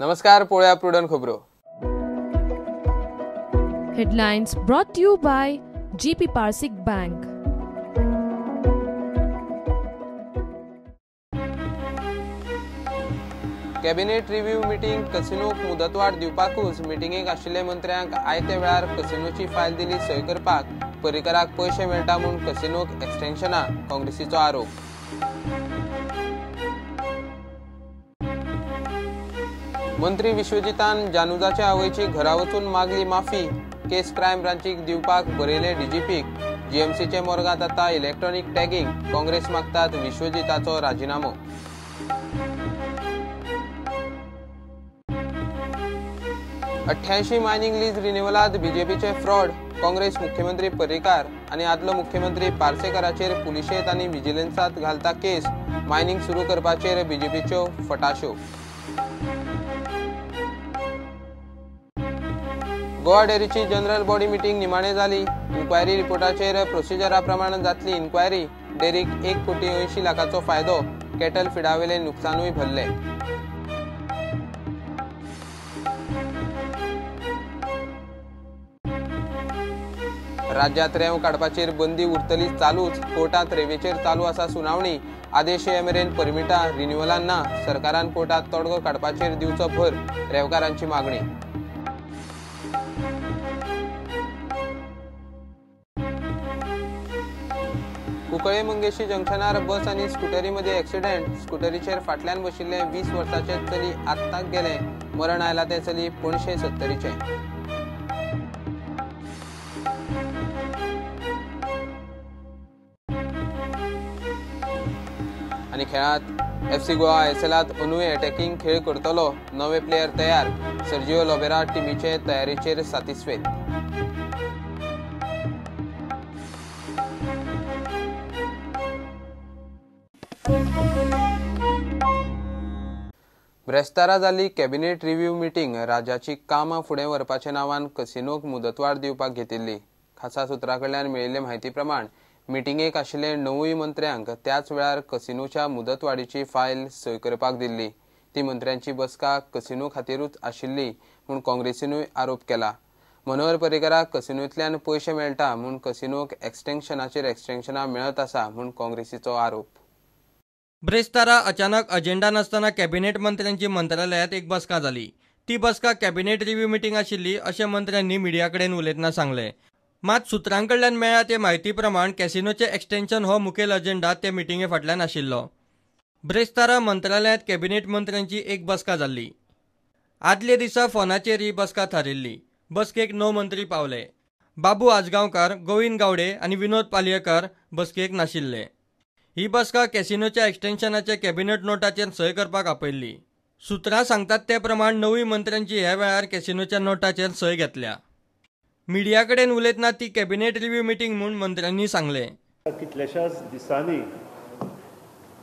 नमस्कार, पोळ्या प्रुडंट खबरो. Headlines brought to you by GP Parsik Bank. Cabinet review meeting कसिनोक मुदतवाड दिवपाकूच मिटिंगेक आशिल्ले मंत्र्यांक आयत्या वेळार कसिनोची फायल दिली सय करपाक पर्रीकाराक पैसे मेळटा म्हूण कसिनोक एक्सटेन्शना काँग्रेसीचो आरोप. मंत्री विश्वजितान जानुजाच्या आवयची घरा वचून मागली माफी. केस क्रायम ब्रांचीक दिवपाक बरयले डीजीपीक. जीएमसीचे मोर्गात आता इलेक्ट्रॉनिक टॅगिंग. काँग्रेस मागतात विश्वजिताचो राजीनामो. अठ्ठ्याऐंशी मायनिंग लीज रिन्युअलात बीजेपीचे फ्रॉड. काँग्रेस मुख्यमंत्री पर्रीकार आनी आदलो मुख्यमंत्री पार्सेकाराचेर पुलिशेंत आनी विजिलन्सांत घालता केस. मायनिंग सुरू करपाचेर बीजेपीच्यो फटाश्यो. गोवा डेरीची जनरल बॉडी मीटिंग निमाणे जाली. इन्क्वायरी रिपोर्टाचेर प्रोसिजरा प्रमाण जातली इन्क्वायरी. डेरीक 1 कोटी 80 लाखाचो फायदो. कॅटल फिडावेले नुकसानूय भरले. राज्यांत रेंव काडपाचेर बंदी उरतली चालूच. कोर्टांत रेवेचेर चालू आसा सुनावणी. आदेश येमेरेन परमिटा रिन्युअलान ना. सरकारान कोर्टांत तोडगो काडपाचेर दिवचो भर. रेवकारांची मागणी. कुंकळे मंगेशी जंक्शनार बस आनी स्कूटरी मध्ये ॲक्सिडेंट. स्कूटरीचेर फाटल्यान बशिल्ले 20 वर्सांचे चली आत्ताक गेले. मरण आयला ते चली पणशे 70चे. आनी खेळांत एफसी गोवा आयएसएलात अनुय अटॅकिंग खेळ करतलो. नवे प्लेयर तयार. Sergio Lobera टिमीचे तयारीचेर सातिस्वेत. ब्रेस्तारा जाल्ली कॅबिनेट रिव्ह्यू मीटिंग राज्याची कामां फुडें व्हरपाच्या नांवान कसिनोक मुदतवाड दिवपाक घेतिल्ली. खासा सुत्रा कडल्यान मेळिल्ले म्हायती प्रमाण मिटिंगेक आशिल्ले 9 मंत्र्यांक त्याच वेळार कसिनोच्या मुदतवाडीची फायल सय करपाक दिल्ली. ती मंत्र्यांची बसका कसिनो खातीरूच आशिल्ली म्हूण काँग्रेसीनूय आरोप केला. मनोहर पर्रीकाराक कसिनोंतल्यान पैसे मेळटा म्हूण कसिनोक एक्सटेन्शनाचेर एक्सटेन्शनां मेळत आसा म्हूण काँग्रेसीचो आरोप. ब्रेस्तारा अचानक अजेंडा नासतना कॅबिनेट मंत्र्यांची मंत्रालयात एक बसका जाली. ती बसका कॅबिनेट रिव्ह्यू मीटिंग आशिल्ली अशें मंत्र्यांनी मिडिया कडेन उलयतना सांगलें. मात सुत्रांकडल्यान मेळ्ळा ते म्हायती प्रमाण कॅसिनोचे एक्सटेन्शन हो मुखेल अजेंडा ते मिटिंगे फाटल्यान आशिल्लो. ब्रेस्तारा मंत्रालयात कॅबिनेट मंत्र्यांची एक बसका जाल्ली. आदले दिसा फोनाचेर ही बसका थारिल्ली. बसकेक 9 मंत्री पावले. बाबू आजगांवकार, गोविंद गावडे आनी विनोद पालयेकर बसकेक नाशिल्ले. ही बसका कॅसिनोच्या एक्सटेन्शनाचे कॅबिनेट नोटाचेर सय करपाक आपयल्ली. सुत्रां सांगतात ते प्रमाण 9 मंत्र्यांची ह्या वेळार कॅसिनोच्या नोटाचेर सय घेतल्या. मिडिया कडेन उलयतना ती कॅबिनेट रिव्ह्यू मीटिंग म्हूण मंत्र्यांनी सांगलें. कितल्याशाच दिसांनी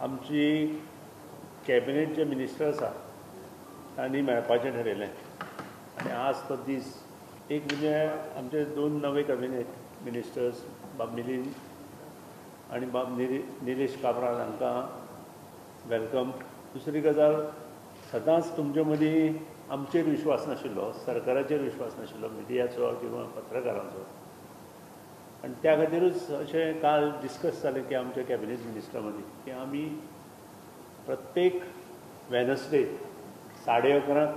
आमची कॅबिनेट जे मिनिस्टर आसा तांणी मेळपाचें थारायलें आनी आज तो दीस. एक म्हणजे आमचे 2 नवे कॅबिनेट मिनिस्टर्स बाब मिलिंद आनी बाब निलेश काब्राल हांकां वेलकम. दुसरी गजाल, सदांच तुमचे मदीं आमचेर विश्वास नाशिल्लो, सरकाराचेर विश्वास नाशिल्लो, मिडियाचो किंवा पत्रकारांचो. आनी त्या खातीरूच अशें काल डिस्कस जालें की आमच्या कॅबिनेट मिनिस्टरा मदीं की आमी प्रत्येक वेनसडे 11:30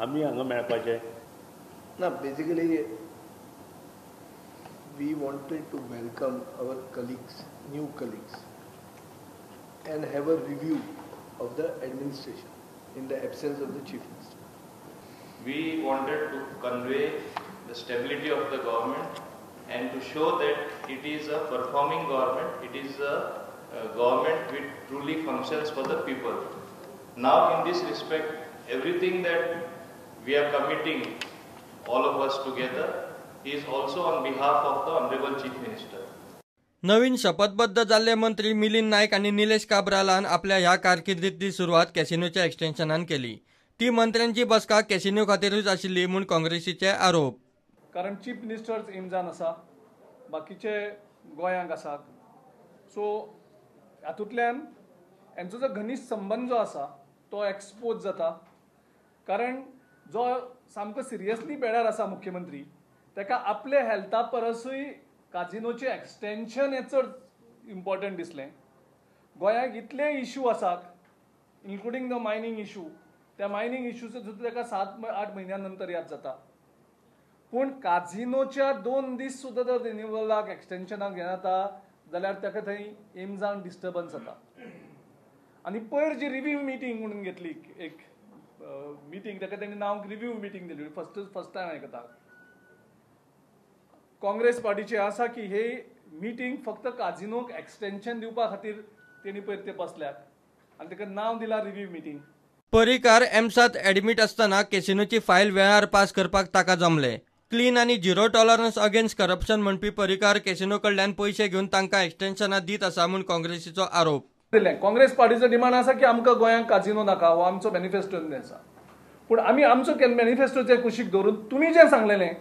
आमी हांगा मेळपाचें ना. Basically we wanted to welcome our colleagues, new colleagues, and have a review of the administration in the absence of the chief minister. We wanted to convey the stability of the government and to show that it is a performing government, it is a government which truly functions for the people. Now in this respect, everything that we are committing, all of us together, is also on behalf of the Honorable Chief Minister. नवीन शपथबद्ध जाल्ले मंत्री मिलिंद नायक आनी निलेश काब्रालान आपल्या ह्या कारकिर्दीतली सुरवात कॅसिनोच्या एक्सटेन्शनान केली. ती मंत्र्यांची बसका कॅसिनो खातीरूच आशिल्ली म्हूण काँग्रेसीचे आरोप. कारण चीफ मिनिस्टर्स एमजान आसा, बाकीचे गोंयांक आसात. सो हातूंतल्यान हांचो जो घनिश्ट संबंद जो आसा तो एक्सपोज जाता कारण जो सामको सिरियसली बेडार आसा मुख्यमंत्री ताका आपले हेल्था परसूय काजिनोचे एक्सटेंशन हें चड इम्पॉर्टंट दिसलें. गोंयाक इतले इश्यू आसात इन्क्लुडींग द मायनींग इश्यू, त्या मायनींग इश्यूचे सुद्दां ताका 7-8 म्हयन्यां नंतर याद जाता. पूण काजिनोच्या 2 दीस सुद्दां जर रिन्युवलाक एक्सटेंशनाक घेनाता जाल्यार ताका थंय एम्सांक डिस्टर्बन्स जाता. आनी पयर जी रिव्यू मिटींग म्हणून घेतली, एक मिटींग ताका तेणी नांव रिव्यू मिटींग दिली, फर्स्ट टायम आयकता. काँग्रेस पार्टीचे आसा की हे मिटींग फक्त काजिनोक एक्सटेंशन दिवपा खातीर तेणी पयर ते बसल्यात आनी ताका नांव दिला रिव्यू मिटींग. पर्रीकार एम्सात ऍडमिट असताना कॅसिनोची फायल वेळार पास करपाक ताका जमले. क्लीन आनी झिरो टॉलरन्स अगेन्स्ट करप्शन म्हणपी पर्रीकार कॅसिनो कडल्यान पयशे घेवन तांकां एक्सटेंशनां दीत आसा म्हूण काँग्रेसीचो आरोप. काँग्रेस पार्टीचो डिमांड आसा की आमकां गोंयांत काजिनो नाका, हो आमचो मॅनिफेस्टोन आसा. पूण आमी आमचो मॅनिफेस्टोचे कुशीक धरून तुमी जें सांगलेलें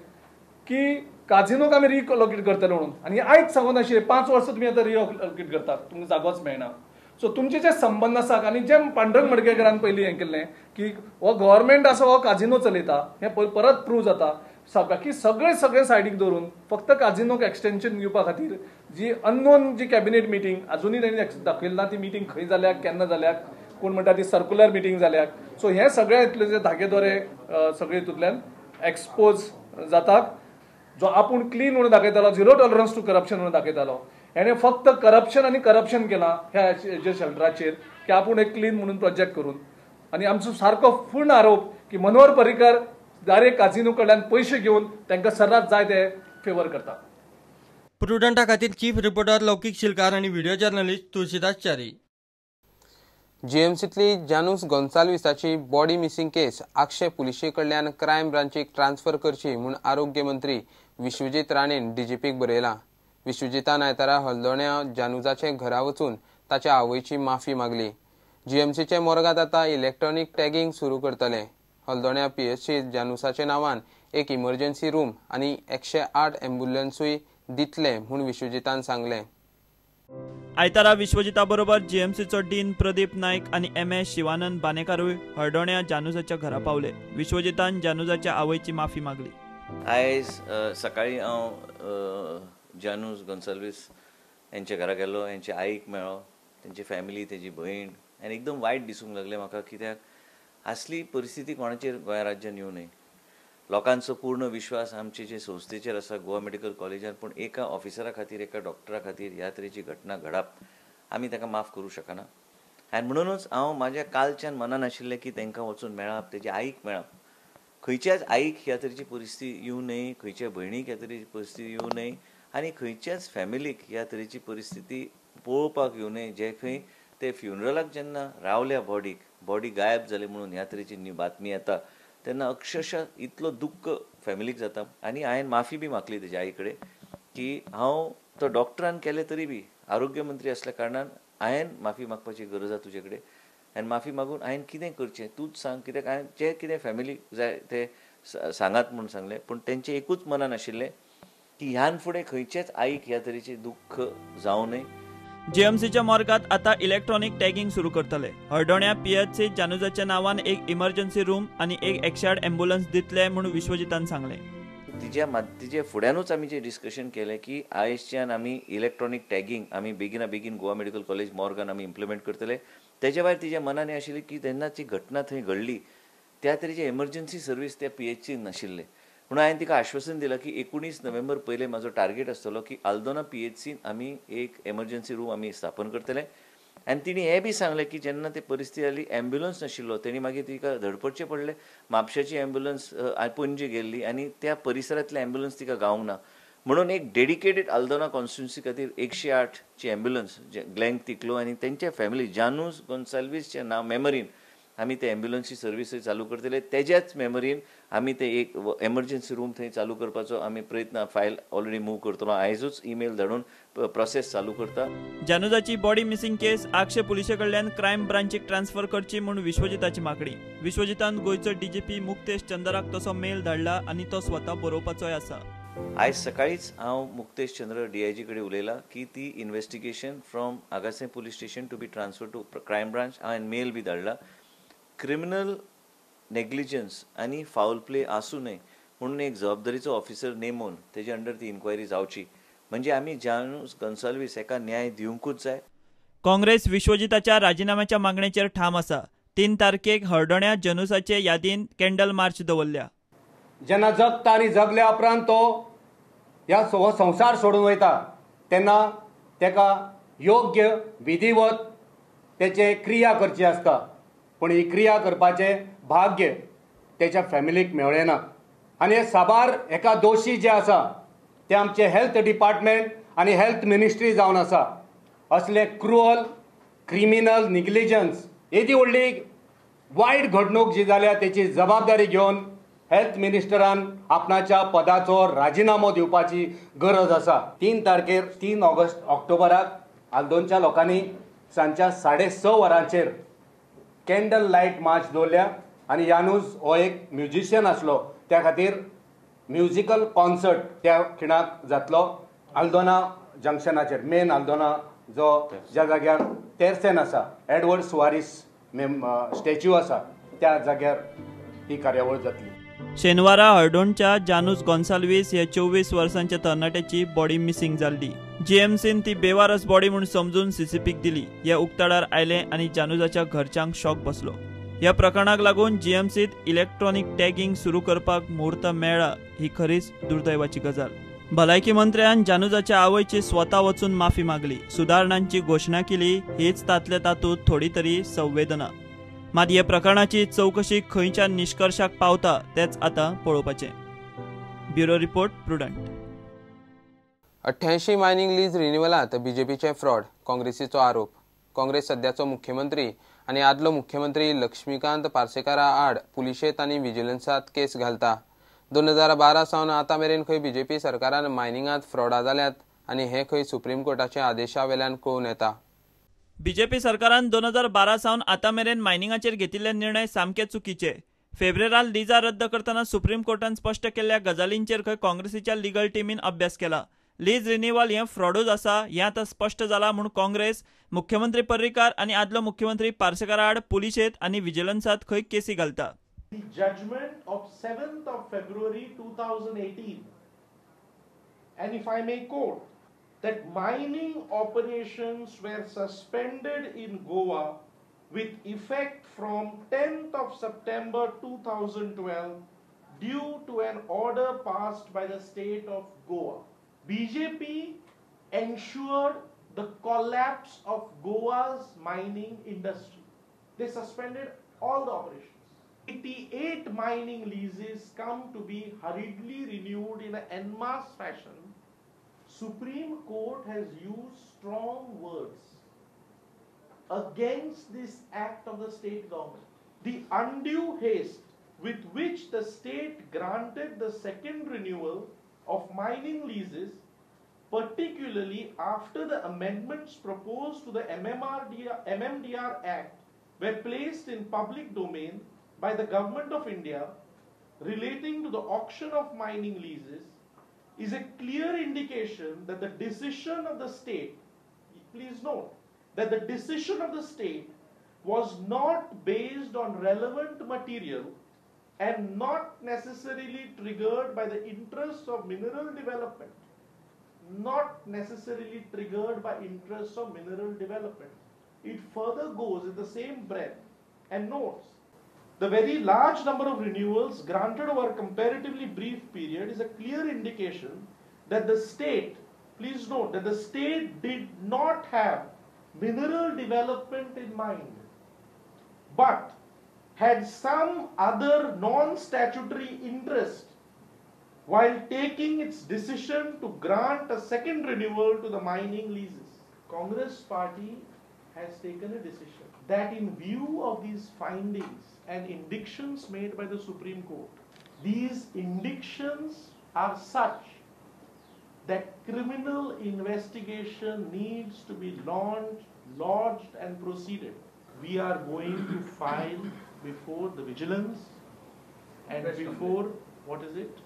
की काजिनोक आमी रिअलोकेट करतले म्हणून, आनी आयज सांगून आशिल्ले 5 वर्सां तुमी आतां रिअलोकेट करतात, तुमकां जागोच मेळना. सो तुमचे जे संबंध आसात आनी जे पांडुरंग मडकयकरान पयलीं हें केल्लें की हो गव्हर्मेंट आसा हो काजिनो चलयता, हें परत प्रूव जाता. बाकी सगळे सायडीक दवरून फक्त काजिनोक एक्सटेंशन दिवपा खातीर जी अननोन जी कॅबिनेट मिटींग अजुनूय तांणी दाखयली ना, ती मिटींग खंय जाल्याक, केन्ना जाल्याक, कोण म्हणटा ती सर्क्युलर मिटींग जाल्याक. सो हे सगळे इतले जे धागेदोरे सगळे हितूंतल्यान एक्सपोज जातात. जो आपूण क्लीन म्हणून दाखयतालो, झिरो टॉलरन्स टू करप्शन म्हणून दाखयतालो, हेणे फक्त करप्शन आनी करप्शन केलां ह्या शेल्टराचेर की आपूण एक क्लीन म्हणून प्रोजेक्ट करून. आनी आमचो सारको पूर्ण आरोप की मनोहर पर्रीकार डायरेक्ट काजिनो कडल्यान पयशे घेवन तांकां सर्रास जाय ते फेवर करता. प्रुडंटा खातीर चीफ रिपोर्टर लौकीक शिलकार आनी व्हिडिओ जर्नलिस्ट तुळशीदास च्यारी. जीएमसीतली जानूस गोन्साल्विसाची बॉडी मिसिंग केस आक्षे पुलिशे कडल्यान क्रायम ब्रांचीक ट्रान्स्फर करची म्हूण आरोग्य मंत्री विश्वजीत राणेन डीजीपीक बरयलां. विश्वजितान आयतारा हळदोण्या जानूजाचे घरा वचून ताच्या आवयची माफी मागली. जीएमसीचे मोर्गात आतां इलेक्ट्रॉनिक टॅगिंग सुरू करतले. हळदोण्या पीएचसीत जानूसाचे नांवान एक इमर्जन्सी रूम आनी 108 अँब्युलन्सूय दितले म्हूण विश्वजितान सांगलें. आयतारा विश्वजिता बरोबर जीएमसीचो डीन प्रदीप नायक आनी एमए शिवानंद बानेकारूय हळदोण्या जानूजाच्या घरा पावले. विश्वजितान जानूजाच्या आवयची माफी मागली. आयज सकाळी हांव जानूस गोन्साल्वीस यांच्या घरा गेलो, यांचे आईक मेळ्ळो, तेंची फॅमिली, तेजी भयण, आनी एकदम वायट दिसूंक लागलें म्हाका. कित्याक असली परिस्थिती कोणाचेर गोंय राज्यान येवं नये. लोकांचो पूर्ण विश्वास आमचे जे संस्थेचेर आसा गोवा मेडिकल कॉलेजान, पूण एका ऑफिसरा खातीर, एका डॉक्टरा खातीर ह्या तरेची घटना घडप आमी ताका माफ करूं शकना. आनी म्हणूनच हांव म्हाज्या कालच्यान मनान आशिल्लें की तांकां वचून मेळप, तेजे आईक मेळप. खंयच्याच आईक ह्या तरेची परिस्थिती येवं नये, खंयच्या भयणीक ह्या तरेची परिस्थिती येवं नये, आनी खंयच्याच फॅमिलीक ह्या तरेची परिस्थिती पळोवपाक येवं नये, जे खंय ते फ्युनरलाक जेन्ना रावल्या बॉडी गायब जाली म्हणून ह्या तरेची बातमी येता तेन्ना अक्षरशः इतलो दुख्ख फॅमिलीक जाता. आनी हांवें माफी बी मागली तेज्या आई कडेन की हांव तो डॉक्टरान केलें तरी बी आरोग्य मंत्री आसल्या कारणान हांवें माफी मागपाची गरज आसा तुजे कडेन. आनी माफी मागून हांवें कितें करचें तूंच सांग, कित्याक हांवें जें कितें फॅमिलीक जाय तें सांगात म्हणून सांगलें. पूण तेंचें एकूच मनान आशिल्लें की ह्यान फुडें खंयचेच आईक ह्या तरेचें दुख्ख जावं नये. जीएमसीच्या मार्गात आता इलेक्ट्रॉनिक टॅगिंग सुरू करतले. हळदोण्या पीएचसी जानूजाच्या नावान एक इमर्जन्सी रूम आणि एक 108 अँब्युलन्स दितले म्हणून विश्वजितान सांगले. तिचे फुड्यानूच आमी जें डिस्कशन केलें की आयजच्यान आमी इलेक्ट्रॉनिक टॅगिंग आमी बेगीन गोवा मेडिकल कॉलेज मॉर्गान आमी इम्प्लिमेंट करतले. तेच्या भायर तिच्या मनान आशिल्लें की तेन्ना ती घटना थंय घडली त्या तरेची एमर्जन्सी सर्वीस त्या पीएचसीन नाशिल्ले. म्हणून हांवें तिका आश्वासन दिलां की 19 नोव्हेंबर पयलें म्हाजो टार्गेट आसतलो की आल्दोना पीएचसीन आमी एक एमर्जन्सी रूम आमी स्थापन करतले. आनी तिणी हें बी सांगलें की जेन्ना ती परिस्थिती जाली एम्ब्युलन्स नाशिल्लो, तेणी मागीर तिका धडपडचें पडलें. म्हापशाची एम्ब्युलन्स पणजे गेल्ली आनी त्या परिसरांतले एम्ब्युलन्स तिका गावूंक ना. म्हणून एक डेडिकेटेड आल्दोना कॉन्स्टिट्युन्सी खातीर 108 ची एम्ब्युलन्स ग्लँग तिकलो आनी तेंच्या फॅमिली जानूस गोन्साल्वीसच्या नांव मेमरीन आमी ते एम्ब्युलन्सची सर्विसूय चालू करतले. तेज्याच मेमरीन आमी ते एक एमर्जन्सी रूम थंय चालू करपाचो आमी प्रयत्न फायल ऑलरेडी मूव करतलो. आयजूच ईमेल धाडून प्रोसेस चालू करता. जानूजाची बॉडी मिसिंग केस आक्षे पुलिशे कडल्यान क्रायम ब्रांचीक ट्रान्स्फर करची म्हणून विश्वजिताची मागणी. विश्वजितान गोंयचो डीजीपी मुक्तेश चंद्राक तसो मेल धाडला आनी तो स्वता बरोवपाचोय आसा. आयज सकाळीच हांव मुक्तेश चंद्र डीआयजी कडेन उलयलां की ती investigation from Agassaim police station to be transfer to crime branch. हांवें मेल बी धाडला. क्रिमिनल नेग्लिजन्स आनी फाऊल प्ले आसूं नये म्हणून एक जबाबदारीचो ऑफिसर नेमून तेजे अंडर ती इन्क्वायरी जावची, म्हणजे आमी जानूस गॉन्साल्वीस हेका न्याय दिवंकूच जाय. काँग्रेस विश्वजिताच्या राजीनाम्याच्या मागणेचेर ठाम आसा. 3 तारखेक हळदोण्या जनूसाचे यादीन कॅन्डल मार्च दवरल्या. जेन्ना जगता आनी जगल्या उपरांत तो ह्या संवसार सोडून वयता तेन्ना तेका योग्य विधिवत तेचे क्रिया करची आसता, पूण ही क्रिया करपाचें भाग्य तेच्या फॅमिलीक मेळ्ळें ना. आनी हे साबार एका दोशी जे आसा ते आमचे हेल्थ डिपार्टमेंट आनी हेल्थ मिनिस्ट्री जावन आसा. असले क्रुअल क्रिमिनल निग्लिजन्स येदी व्हडली वायट घडणूक जी जाल्या तेची जबाबदारी घेवन हेल्थ मिनिस्टरान आपणाच्या पदाचो राजिनामो दिवपाची गरज आसा. 3 तारखेर 3 ऑक्टोबराक आल्दोनच्या लोकांनी सांजच्या 6:30 वरांचेर कॅन्डल लायट मार्च दवरल्या आनी यानूस हो एक म्युझिशियन आसलो, त्या खातीर म्युझिकल कॉन्सर्ट त्या खिणाक जातलो आल्दोना जंक्शनाचेर, मेन आल्दोना जो ज्या जाग्यार तेर्सेन आसा, एडवर्ड सुवारीस स्टॅच्यू आसा त्या जाग्यार ही कार्यावळ जातली. शेनवारा हळदोणच्या जानूस गॉन्साल्वीस हे 24 वर्सांच्या तरणाट्याची बॉडी मिसिंग जाल्ली. जीएमसीन ती बेवारस बॉडी म्हणून समजून सीसीपीक दिली. ह्या उक्ताडार आयले आनी जानूसाच्या घरच्यांक शॉक बसलो. ह्या प्रकरणाक लागून जीएमसीत इलेक्ट्रॉनिक टॅगिंग सुरू करपाक मुहूर्त मेळ्ळा ही खरीच दुर्दैवाची गजाल. भलायकी मंत्र्यान जानूजाच्या आवयची स्वता वचून माफी मागली. सुदारणांची घोशणा केली. हीच तातले तातूंत थोडी तरी संवेदना. मात ह्या प्रकरणाची चौकशी खंयच्या निष्कर्षाक पावता तेच आतां पळोवपाचें. Bureau report Prudent. 88 mining lease रिन्युवलांत बीजेपीचे फ्रॉड, काँग्रेसीचो आरोप. काँग्रेस सध्याचो मुख्यमंत्री आनी आदलो मुख्यमंत्री लक्ष्मीकांत पार्सेकारा आड पुलिशेंत आनी विजिलन्सांत केस घालता. 2012 सावन आतां मेरेन खंय बीजेपी सरकारान मायनिंगांत फ्रॉडा जाल्यात आनी हे खंय सुप्रीम कोर्टाच्या आदेशा वेल्यान कळून येता. बीजेपी सरकारान 2012 सावन आतां मेरेन मायनिंगाचेर घेतिल्ले निर्णय सामके चुकीचे. फेब्रुवारांत लिजा रद्द करतना सुप्रीम कोर्टान स्पश्ट केल्ल्या गजालींचेर खंय काँग्रेसीच्या लिगल टीमीन अभ्यास केला. लीज रिन्युवल हें फ्रॉडूच आसा हें आतां स्पश्ट जालां म्हूण काँग्रेस मुख्यमंत्री पर्रीकार आनी आदलो मुख्यमंत्री पार्सेकारा आड पुलिशेंत आनी विजिलन्सांत खंय केसी घालता. The judgment of 7th of February 2018, and if I may quote, that mining operations were suspended in Goa with effect from 10th of September 2012 due to an order passed by the state of Goa. BJP ensured the collapse of Goa's mining industry. They suspended all the operations. 88 mining leases come to be hurriedly renewed in an en masse fashion. Supreme Court has used strong words against this act of the state government. The undue haste with which the state granted the second renewal of mining leases, particularly after the amendments proposed to the MMDR Act were placed in public domain by the Government of India relating to the auction of mining leases, is a clear indication that the decision of the state, please note, that the decision of the state was not based on relevant material and not necessarily triggered by the interests of mineral development. Not necessarily triggered by interests of mineral development. It further goes in the same breath and notes the very large number of renewals granted over a comparatively brief period is a clear indication that the state, please note, that the state did not have mineral development in mind, but had some other non-statutory interest while taking its decision to grant a second renewal to the mining leases. Congress party has taken a decision that in view of these findings and indictions made by the Supreme Court, these indictions are such that criminal investigation needs to be lodged and proceeded. We are going to file before the vigilance and before, what is it?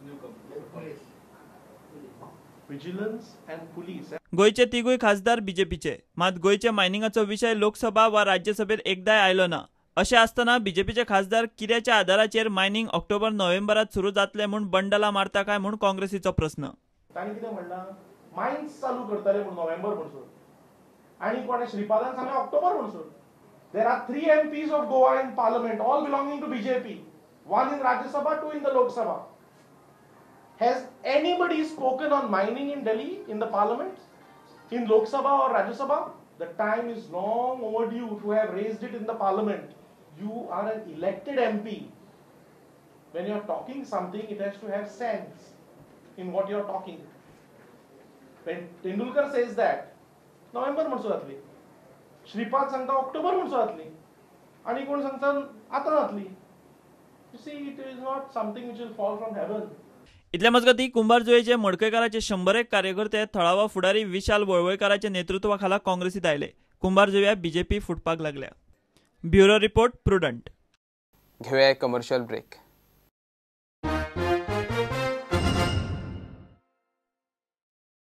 Vigilance and police. गोयचे तिगूय खासदार बीजेपीचे. मात गोयच्या मायनिंगाचो विषय लोकसभा वा राज्यसभेत एकदाय आयलो ना. अशें आसतना बीजेपीचे खासदार कित्याच्या आदाराचेर मायनिंग ऑक्टोबर नोव्हेंबरात सुरू जातले म्हूण बंडला मारता काय म्हूण काँग्रेसीचो प्रस्न. तांणी कितें म्हणलां मायन्स चालू करतले म्हूण नोव्हेंबर म्हणसर आनी कोणे श्रीपादान सांगलें ऑक्टोबर म्हणसर. There are 3 MPs of Goa in Parliament, all belonging to BJP. 1 in Rajya Sabha, 2 in the Lok Sabha. Has anybody spoken on mining in Delhi in the Parliament, in Lok Sabha or Rajya Sabha? The time is long overdue to have raised it in the Parliament. You are an elected MP. When you are talking something, it has to have sense in what you are talking. When Tendulkar says that, November म्हणसो जातली, श्रीपाद सांगता October म्हणसो जातली, आणि कोण सांगता आता जातली. You see, it is not something which will fall from heaven. इतल्या मजगती कुंभारजुंवेचे मडकयकाराचे 100 कार्यकर्ते थळावा फुडारी विशाल वळवयकाराच्या नेतृत्वाखाला काँग्रेसीत आयले. कुंभारजुंव्या बीजेपी फुटपाक लागल्या. Bureau report prudent. घेऊया एक कमर्शियल ब्रेक.